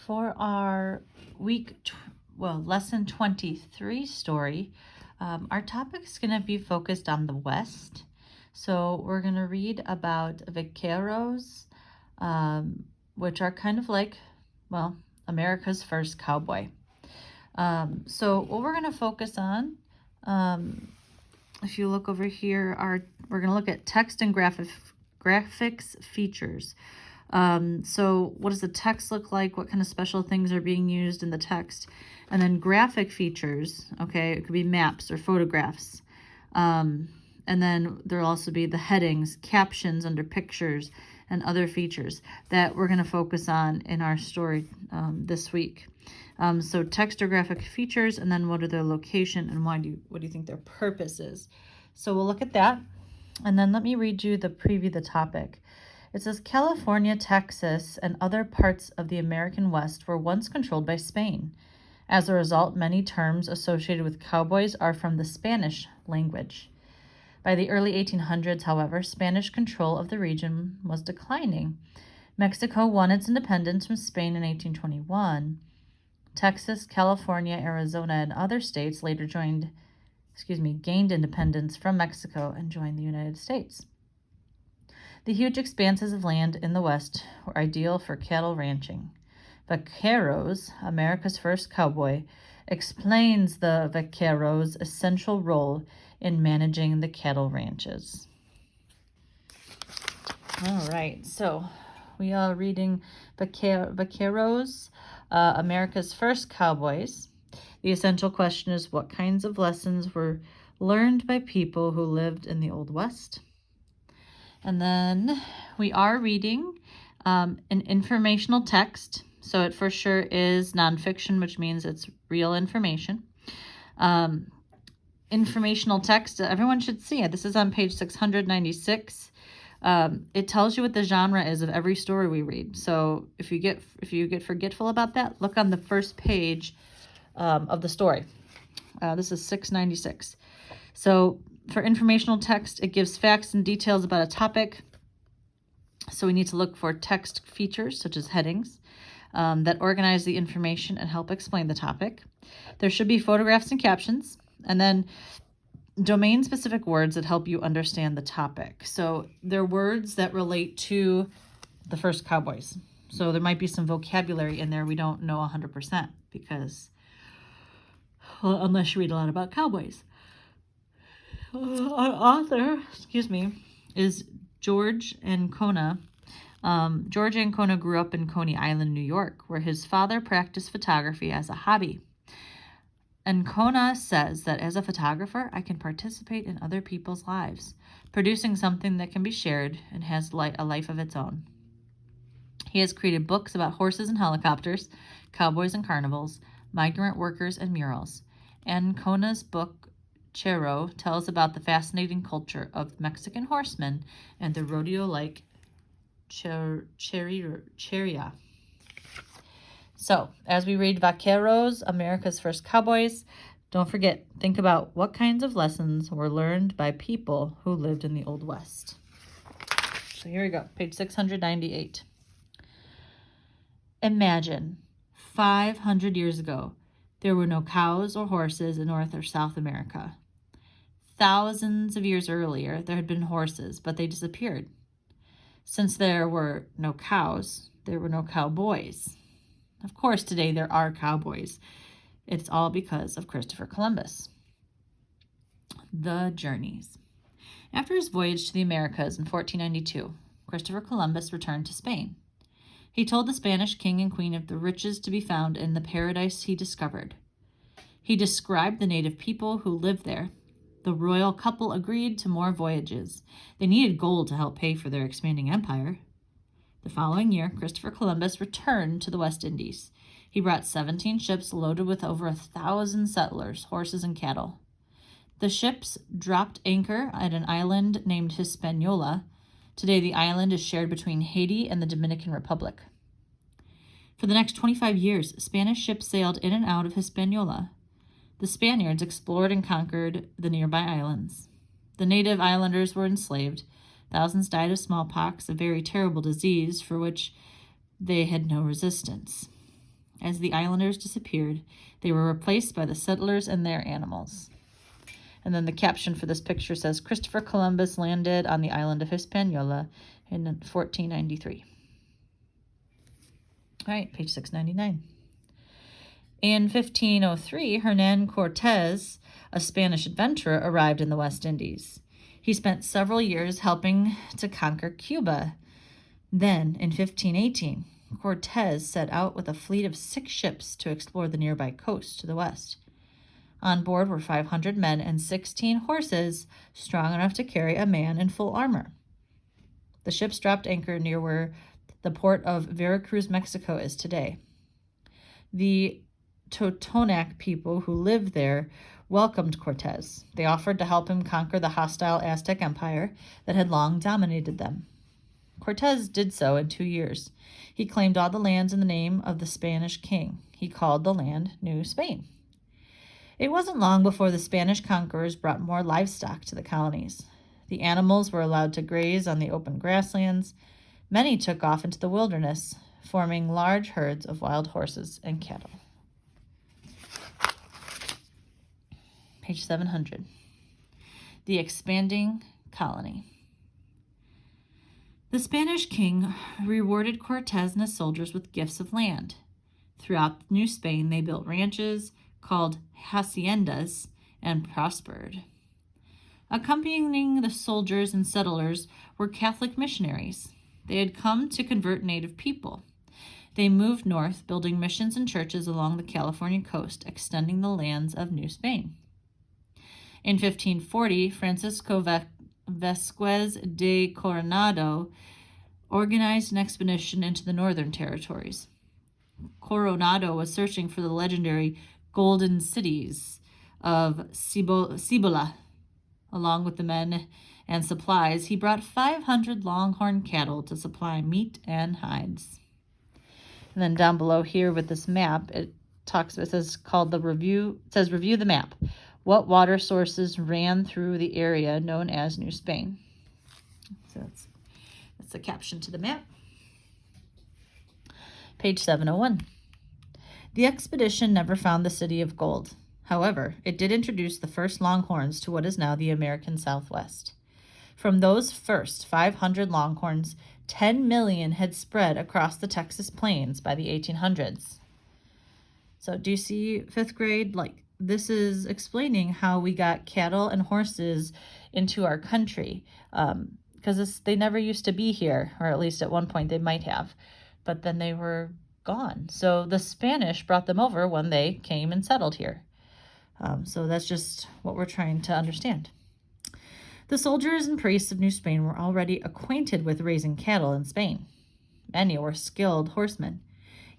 For our lesson 23 story, our topic is going to be focused on the West. So we're going to read about Vaqueros, which are kind of like, America's first cowboy. So what we're going to focus on, if you look over here, we're going to look at text and graphics features. So what does the text look like? What kind of special things are being used in the text? And then graphic features, okay, it could be maps or photographs. And then there'll also be the headings, captions under pictures, and other features that we're going to focus on in our story this week. So text or graphic features, and then what are their location, and what do you think their purpose is? So we'll look at that, and then let me read you the preview of the topic. It says, California, Texas, and other parts of the American West were once controlled by Spain. As a result, many terms associated with cowboys are from the Spanish language. By the early 1800s, however, Spanish control of the region was declining. Mexico won its independence from Spain in 1821. Texas, California, Arizona, and other states later gained independence from Mexico and joined the United States. The huge expanses of land in the West were ideal for cattle ranching. Vaqueros, America's first cowboy, explains the vaqueros' essential role in managing the cattle ranches. All right, so we are reading Vaqueros, America's first cowboys. The essential question is, what kinds of lessons were learned by people who lived in the Old West? And then we are reading an informational text. So it for sure is nonfiction, which means it's real information. Informational text, everyone should see it. This is on page 696. It tells you what the genre is of every story we read. So if you get forgetful about that, look on the first page of the story. This is 696. So for informational text, it gives facts and details about a topic. So we need to look for text features, such as headings, that organize the information and help explain the topic. There should be photographs and captions, and then domain-specific words that help you understand the topic. So they're words that relate to the first cowboys. So there might be some vocabulary in there we don't know 100% because, unless you read a lot about cowboys. Our author, is George Ancona. George Ancona grew up in Coney Island, New York, where his father practiced photography as a hobby. Ancona says that as a photographer, I can participate in other people's lives, producing something that can be shared and has a life of its own. He has created books about horses and helicopters, cowboys and carnivals, migrant workers and murals. Ancona's book, Chero, tells about the fascinating culture of Mexican horsemen and the rodeo-like cheria. So, as we read Vaqueros, America's first cowboys, don't forget, think about what kinds of lessons were learned by people who lived in the Old West. So here we go, page 698. Imagine, 500 years ago, there were no cows or horses in North or South America. Thousands of years earlier, there had been horses, but they disappeared. Since there were no cows, there were no cowboys. Of course, today there are cowboys. It's all because of Christopher Columbus. The journeys. After his voyage to the Americas in 1492, Christopher Columbus returned to Spain. He told the Spanish king and queen of the riches to be found in the paradise he discovered. He described the native people who lived there. The royal couple agreed to more voyages. They needed gold to help pay for their expanding empire. The following year, Christopher Columbus returned to the West Indies. He brought 17 ships loaded with over 1,000 settlers, horses, and cattle. The ships dropped anchor at an island named Hispaniola. Today, the island is shared between Haiti and the Dominican Republic. For the next 25 years, Spanish ships sailed in and out of Hispaniola. The Spaniards explored and conquered the nearby islands. The native islanders were enslaved. Thousands died of smallpox, a very terrible disease for which they had no resistance. As the islanders disappeared, they were replaced by the settlers and their animals. And then the caption for this picture says, Christopher Columbus landed on the island of Hispaniola in 1493. All right, page 699. In 1503, Hernan Cortez, a Spanish adventurer, arrived in the West Indies. He spent several years helping to conquer Cuba. Then, in 1518, Cortez set out with a fleet of 6 ships to explore the nearby coast to the west. On board were 500 men and 16 horses, strong enough to carry a man in full armor. The ships dropped anchor near where the port of Veracruz, Mexico is today. The Totonac people who lived there welcomed Cortez. They offered to help him conquer the hostile Aztec Empire that had long dominated them. Cortez did so in 2 years. He claimed all the lands in the name of the Spanish king. He called the land New Spain. It wasn't long before the Spanish conquerors brought more livestock to the colonies. The animals were allowed to graze on the open grasslands. Many took off into the wilderness, forming large herds of wild horses and cattle. Page 700. The expanding colony. The Spanish king rewarded Cortez and his soldiers with gifts of land. Throughout New Spain, they built ranches called haciendas and prospered. Accompanying the soldiers and settlers were Catholic missionaries. They had come to convert native people. They moved north, building missions and churches along the California coast, extending the lands of New Spain. In 1540, Francisco Vasquez de Coronado organized an expedition into the northern territories. Coronado was searching for the legendary golden cities of Cibola. Along with the men and supplies, he brought 500 longhorn cattle to supply meat and hides. And then down below here with this map, it says review the map. What water sources ran through the area known as New Spain? So that's the caption to the map. Page 701. The expedition never found the city of gold. However, it did introduce the first longhorns to what is now the American Southwest. From those first 500 longhorns, 10 million had spread across the Texas plains by the 1800s. So do you see 5th grade? This is explaining how we got cattle and horses into our country, because they never used to be here, or at least at one point they might have, but then they were gone. So the Spanish brought them over when they came and settled here. So that's just what we're trying to understand. The soldiers and priests of New Spain were already acquainted with raising cattle in Spain. Many were skilled horsemen.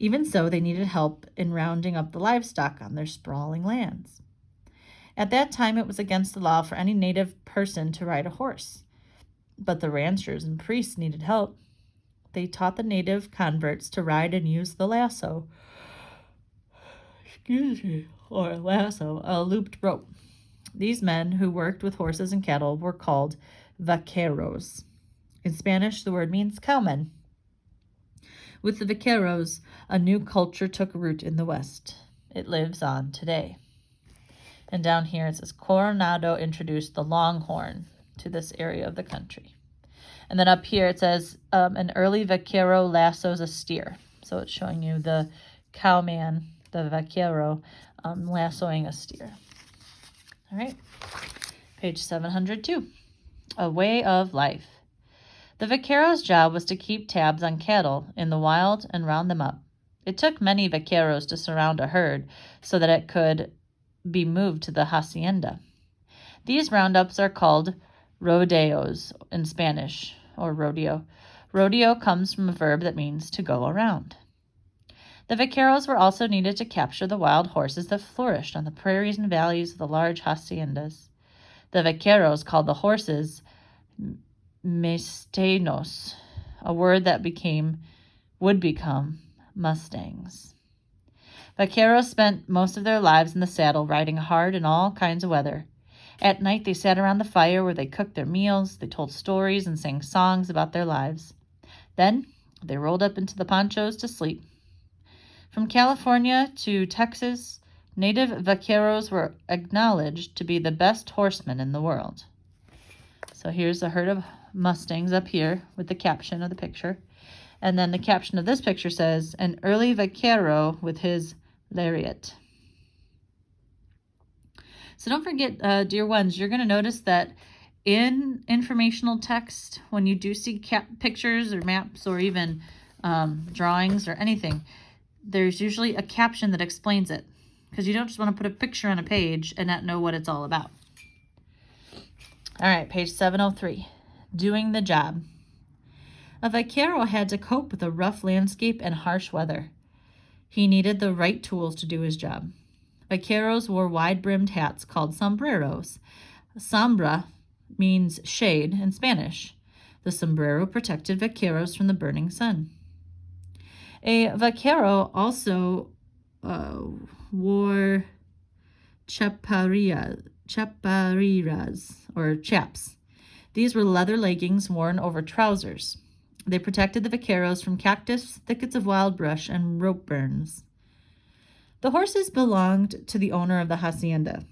Even so, they needed help in rounding up the livestock on their sprawling lands. At that time, it was against the law for any native person to ride a horse. But the ranchers and priests needed help. They taught the native converts to ride and use the lasso. Or lasso, a looped rope. These men who worked with horses and cattle were called vaqueros. In Spanish, the word means cowmen. With the vaqueros, a new culture took root in the West. It lives on today. And down here it says Coronado introduced the longhorn to this area of the country. And then up here it says an early vaquero lassos a steer. So it's showing you the cowman, the vaquero, lassoing a steer. All right, page 702, a way of life. The vaquero's job was to keep tabs on cattle in the wild and round them up. It took many vaqueros to surround a herd so that it could be moved to the hacienda. These roundups are called rodeos in Spanish, or rodeo. Rodeo comes from a verb that means to go around. The vaqueros were also needed to capture the wild horses that flourished on the prairies and valleys of the large haciendas. The vaqueros called the horses mestenos, a word that would become mustangs. Vaqueros spent most of their lives in the saddle, riding hard in all kinds of weather. At night, they sat around the fire where they cooked their meals, they told stories and sang songs about their lives. Then, they rolled up into the ponchos to sleep. From California to Texas, native vaqueros were acknowledged to be the best horsemen in the world. So here's a herd of Mustangs up here with the caption of the picture. And then the caption of this picture says, an early vaquero with his lariat. So don't forget, dear ones, you're going to notice that in informational text, when you do see pictures or maps or even drawings or anything, there's usually a caption that explains it, because you don't just want to put a picture on a page and not know what it's all about. All right, page 703, doing the job. A vaquero had to cope with a rough landscape and harsh weather. He needed the right tools to do his job. Vaqueros wore wide-brimmed hats called sombreros. Sombra means shade in Spanish. The sombrero protected vaqueros from the burning sun. A vaquero also wore chaparrillas, or chaps. These were leather leggings worn over trousers. They protected the vaqueros from cactus, thickets of wild brush, and rope burns. The horses belonged to the owner of the hacienda.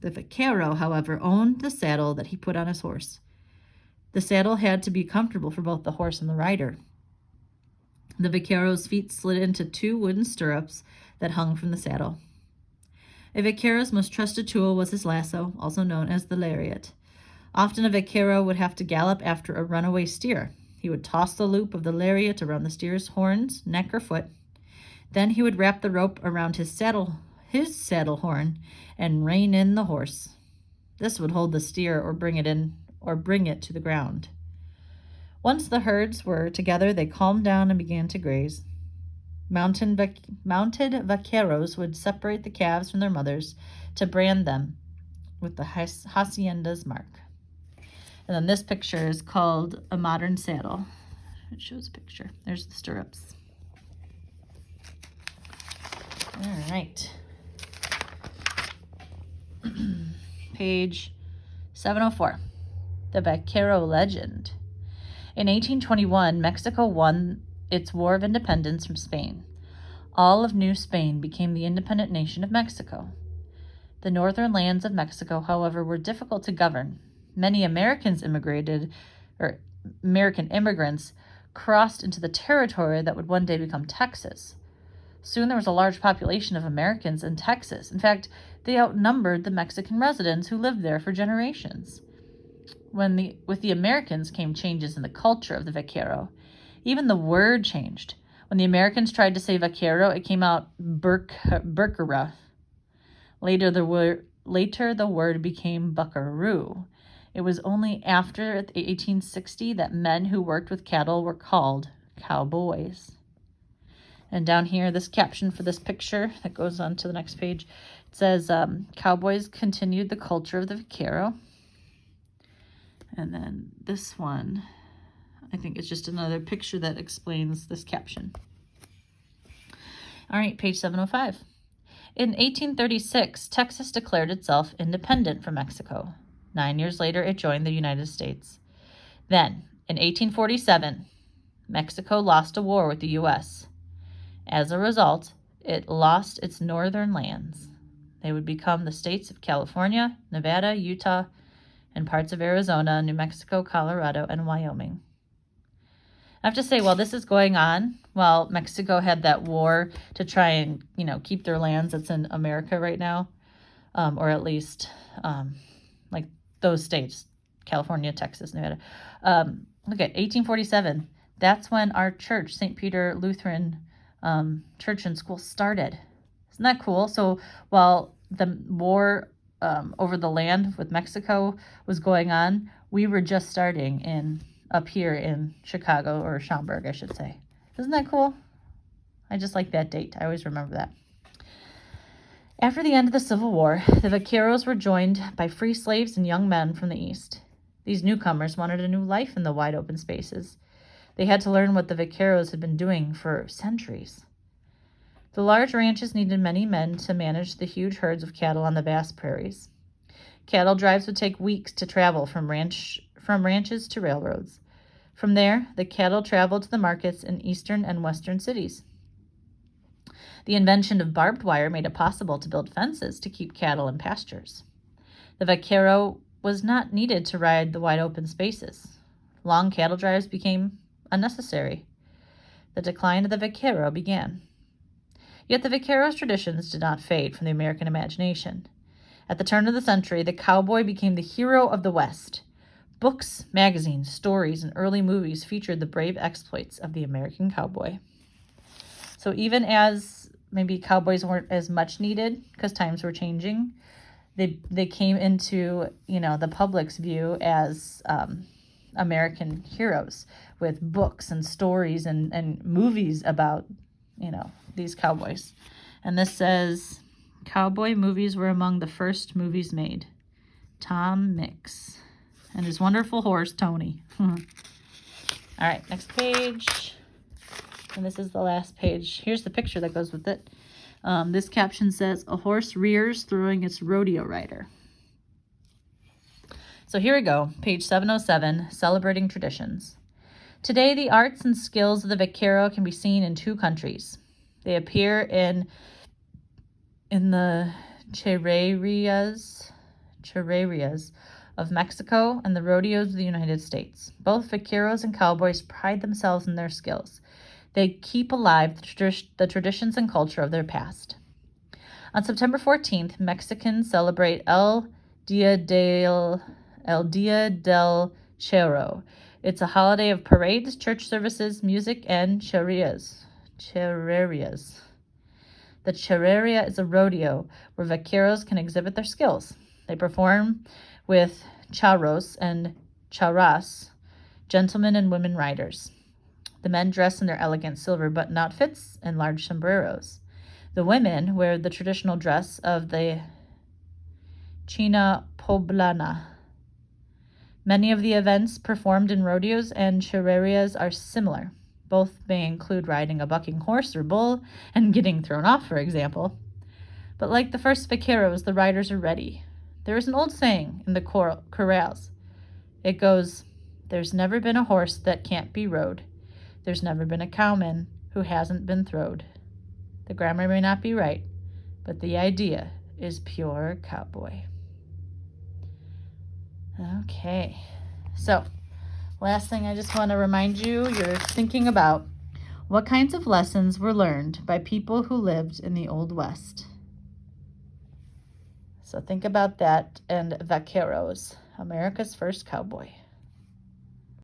The vaquero, however, owned the saddle that he put on his horse. The saddle had to be comfortable for both the horse and the rider. The vaquero's feet slid into 2 wooden stirrups that hung from the saddle. A vaquero's most trusted tool was his lasso, also known as the lariat. Often a vaquero would have to gallop after a runaway steer. He would toss the loop of the lariat around the steer's horns, neck, or foot. Then he would wrap the rope around his saddle horn and rein in the horse. This would hold the steer or bring it to the ground. Once the herds were together, they calmed down and began to graze. Mounted vaqueros would separate the calves from their mothers to brand them with the hacienda's mark. And then this picture is called a modern saddle. It shows a picture. There's the stirrups. All right. Page 704. The Vaquero Legend. In 1821, Mexico won its War of Independence from Spain. All of New Spain became the independent nation of Mexico. The northern lands of Mexico, however, were difficult to govern. Many American immigrants crossed into the territory that would one day become Texas. Soon there was a large population of Americans in Texas. In fact, they outnumbered the Mexican residents who lived there for generations. With the Americans came changes in the culture of the vaquero. Even the word changed. When the Americans tried to say vaquero, it came out burkera. Later the word became buckaroo. It was only after 1860 that men who worked with cattle were called cowboys. And down here, this caption for this picture that goes on to the next page, it says, Cowboys continued the culture of the vaquero. And then this one, I think it's just another picture that explains this caption. All right, page 705. In 1836, Texas declared itself independent from Mexico. 9 years later, it joined the United States. Then, in 1847, Mexico lost a war with the U.S. As a result, it lost its northern lands. They would become the states of California, Nevada, Utah, and parts of Arizona, New Mexico, Colorado, and Wyoming. I have to say, while this is going on, while Mexico had that war to try and, keep their lands that's in America right now, or at least like those states, California, Texas, Nevada. Look at 1847. That's when our church, St. Peter Lutheran Church and School, started. Isn't that cool? So while the war over the land with Mexico was going on, we were just starting up here in Chicago, or Schaumburg, I should say. Isn't that cool? I just like that date. I always remember that. After the end of the Civil War, the vaqueros were joined by free slaves and young men from the East. These newcomers wanted a new life in the wide open spaces. They had to learn what the vaqueros had been doing for centuries. The large ranches needed many men to manage the huge herds of cattle on the vast prairies. Cattle drives would take weeks to travel from ranches to railroads. From there, the cattle traveled to the markets in eastern and western cities. The invention of barbed wire made it possible to build fences to keep cattle in pastures. The vaquero was not needed to ride the wide open spaces. Long cattle drives became unnecessary. The decline of the vaquero began. Yet the vaquero's traditions did not fade from the American imagination. At the turn of the century, the cowboy became the hero of the West. Books, magazines, stories, and early movies featured the brave exploits of the American cowboy. So even as maybe cowboys weren't as much needed because times were changing, they came into, the public's view as American heroes with books and stories and movies about, these cowboys. And this says, cowboy movies were among the first movies made. Tom Mix and his wonderful horse, Tony. All right, next page. And this is the last page. Here's the picture that goes with it. This caption says, a horse rears throwing its rodeo rider. So here we go, page 707, Celebrating Traditions. Today, the arts and skills of the vaquero can be seen in two countries. They appear in the charrerías of Mexico and the rodeos of the United States. Both vaqueros and cowboys pride themselves in their skills. They keep alive the traditions and culture of their past. On September 14th, Mexicans celebrate El Dia del Chero. It's a holiday of parades, church services, music, and charrerías. The charrería is a rodeo where vaqueros can exhibit their skills. They perform with charros and charras, gentlemen and women riders. The men dress in their elegant silver button outfits and large sombreros. The women wear the traditional dress of the China Poblana. Many of the events performed in rodeos and charrerías are similar. Both may include riding a bucking horse or bull and getting thrown off, for example. But like the first vaqueros, the riders are ready. There is an old saying in the corrals. It goes, there's never been a horse that can't be rode. There's never been a cowman who hasn't been throwed. The grammar may not be right, but the idea is pure cowboy. Okay, so last thing I just want to remind you, you're thinking about what kinds of lessons were learned by people who lived in the Old West. So think about that and vaqueros, America's first cowboy.